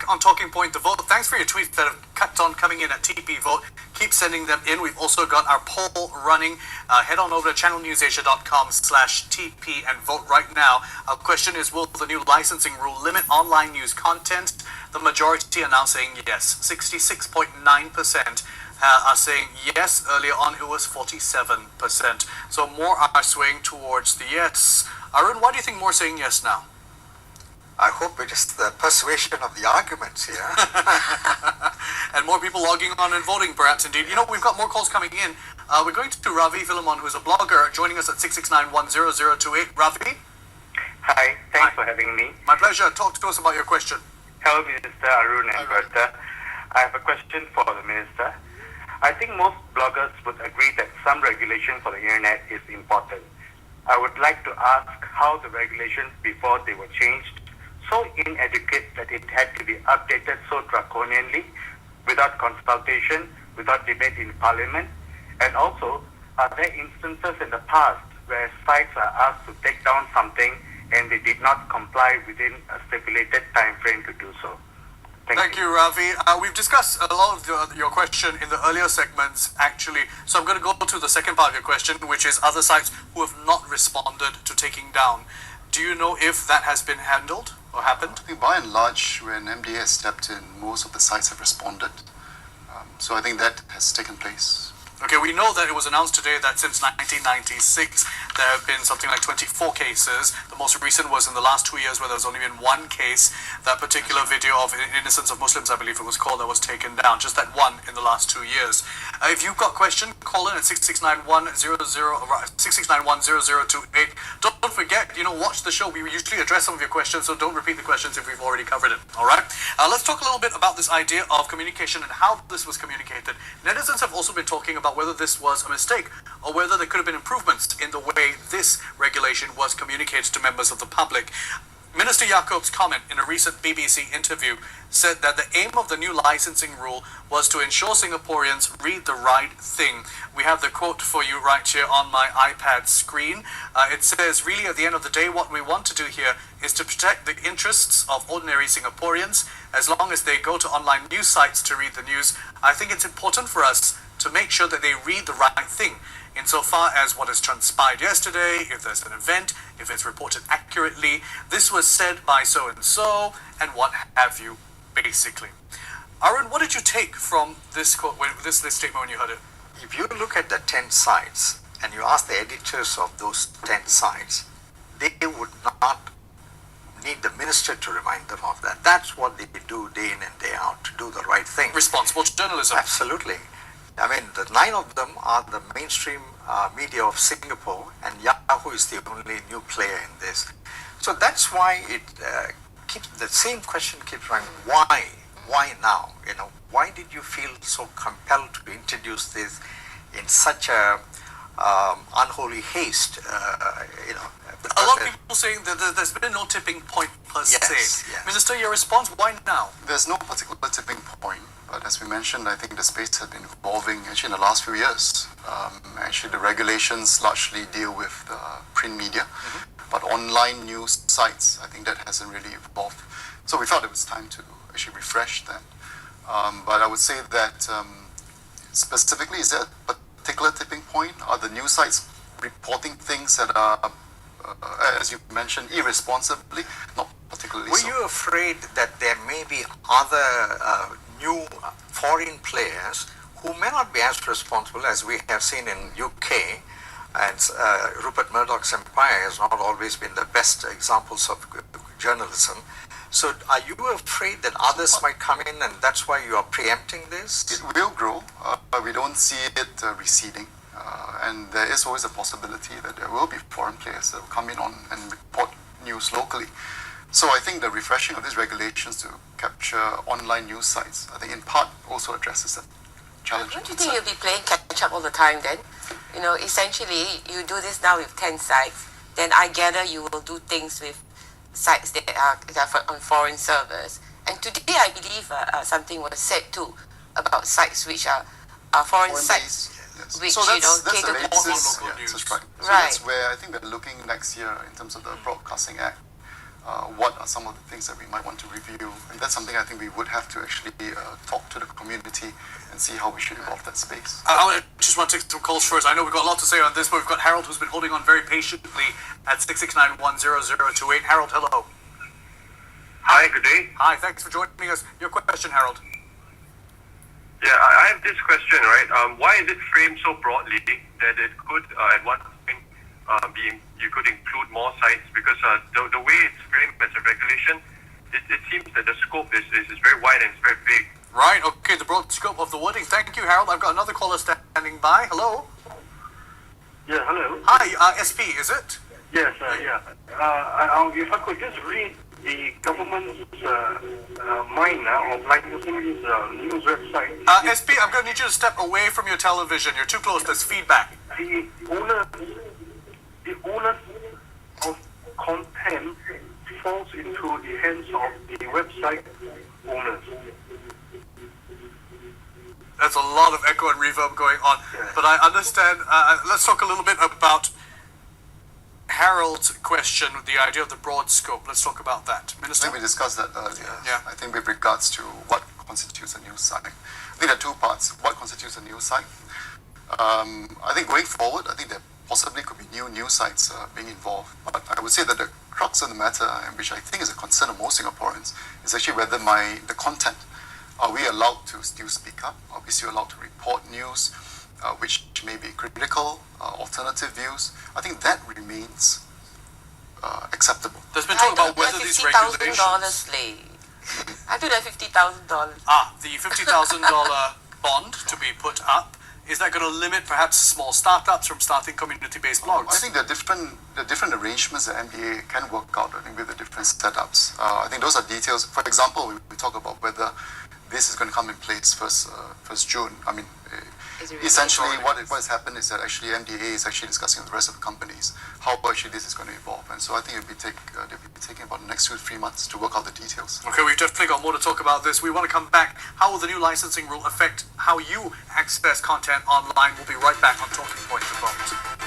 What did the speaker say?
on Talking Point The Vote. Thanks for your tweets that have kept on coming in at TP Vote. Keep sending them in. We've also got our poll running. Head on over to channelnewsasia.com/TP and vote right now. Our question is, will the new licensing rule limit online news content? The majority are now saying yes. 66.9% are saying yes. Earlier on, it was 47%. So more are swaying towards the yes. Arun, why do you think more are saying yes now? I hope it is the persuasion of the arguments here. And more people logging on and voting, perhaps, indeed. You know, we've got more calls coming in. We're going to Ravi Philemon, who's a blogger, joining us at 669-10028. Ravi? Hi, thanks for having me. My pleasure. Talk to us about your question. Hello, Minister Arun and Bertha. I have a question for the Minister. I think most bloggers would agree that some regulation for the internet is important. I would like to ask how the regulations before they were changed so inadequate that it had to be updated so draconianly, without consultation, without debate in Parliament? And also, are there instances in the past where sites are asked to take down something and they did not comply within a stipulated time frame to do so? Thank you, Ravi. We've discussed a lot of your question in the earlier segments, actually. So I'm going to go to the second part of your question, which is other sites who have not responded to taking down. Do you know if that has been handled or happened? I think by and large, when MDA has stepped in, most of the sites have responded. So I think that has taken place. Okay, we know that it was announced today that since 1996, there have been something like 24 cases. The most recent was in the last 2 years, where there's only been one case. That particular video of innocence of Muslims, I believe it was called, that was taken down. Just that one in the last 2 years. If you've got a question, call in at 669-10028. Don't forget, watch the show. We usually address some of your questions, so don't repeat the questions if we've already covered it. All right? Let's talk a little bit about this idea of communication and how this was communicated. Netizens have also been talking about whether this was a mistake or whether there could have been improvements in the way this regulation was communicated to members of the public. Minister Yaacoob's comment in a recent BBC interview said that the aim of the new licensing rule was to ensure Singaporeans read the right thing. We have the quote for you right here on my iPad screen. It says, really, at the end of the day, what we want to do here is to protect the interests of ordinary Singaporeans. As long as they go to online news sites to read the news, I think it's important for us to make sure that they read the right thing. Insofar as what has transpired yesterday, if there's an event, if it's reported accurately, this was said by so-and-so, and what have you, basically. Arun, what did you take from this quote, this statement when you heard it? If you look at the 10 sites and you ask the editors of those 10 sites, they would not need the minister to remind them of that. That's what they do day in and day out, to do the right thing. Responsible journalism. Absolutely. I mean, the 9 of them are the mainstream media of Singapore, and Yahoo is the only new player in this. So that's why it the same question keeps running. Why? Why now? Why did you feel so compelled to introduce this in such a unholy haste? A lot of people saying that there's been no tipping point per se. Yes. Minister, your response, why now? There's no particular tipping point, but as we mentioned, I think the space has been evolving actually in the last few years. Actually, the regulations largely deal with the print media, but online news sites, I think that hasn't really evolved. So we thought it was time to actually refresh that. But I would say that specifically, is there a particular tipping point? Are the news sites reporting things that are, as you mentioned, irresponsibly? Not particularly. Were you afraid that there may be other new foreign players who may not be as responsible as we have seen in UK? And Rupert Murdoch's empire has not always been the best examples of journalism. So are you afraid that others might come in, and that's why you are preempting this? It will grow, but we don't see it receding. And there is always a possibility that there will be foreign players that will come in and report news locally. So I think the refreshing of these regulations to capture online news sites, I think in part also addresses that challenge. Don't you think you'll be playing catch up all the time then? Essentially, you do this now with 10 sites, then I gather you will do things with sites that are on foreign servers. And today I believe something was said too about sites which are foreign sites. Yes. Which, so that's cater the to latest, local news. that's right. So Right. that's where I think we're looking next year in terms of the Broadcasting Act. what are some of the things that we might want to review. And that's something I think we would have to actually talk to the community and see how we should evolve that space. I just want to take some calls first. I know we've got a lot to say on this, but we've got Harold who's been holding on very patiently at 669-10028. Harold, hello. Hi, good day. Hi, thanks for joining us. Your question, Harold. Yeah, I have this question, right? Why is it framed so broadly that it could, at one point, you could include more sites? Because the way it's framed as a regulation, it seems that the scope is very wide and it's very big. Right, okay, the broad scope of the wording. Thank you, Harold. I've got another caller standing by. Hello. Yeah, hello. Hi, SP, is it? Yes, yeah. If I could just read the government's mind now of licensing this news website. SP, I'm going to need you to step away from your television. You're too close. There's feedback. The onus of content falls into the hands of the website owners. There's a lot of echo and reverb going on, but I understand. Let's talk a little bit about Harold's question, the idea of the broad scope. Let's talk about that. I Minister? think we discussed that earlier. Yeah. I think with regards to what constitutes a news site. I think there are two parts. What constitutes a news site? I think going forward, I think there possibly could be new news sites being involved. But I would say that the crux of the matter, and which I think is a concern of most Singaporeans, is actually whether the content, are we allowed to still speak up? Are we still allowed to report news which may be critical, alternative views? I think that remains acceptable. There's been talk about whether these regulations... $50,000, Lee. I do that $50,000. The $50,000 bond to be put up, is that going to limit perhaps small startups from starting community-based blogs? I think the different arrangements that MDA can work out, I think, with the different setups. I think those are details. For example, we talk about whether this is going to come in place first June. I mean, essentially what has happened is that actually MDA is actually discussing with the rest of the companies how actually this is going to evolve. And so I think they'll be taking about the next 2 to 3 months to work out the details. Okay, we've definitely got more to talk about this. We want to come back. How will the new licensing rule affect how you access content online? We'll be right back on Talking Point with Robert.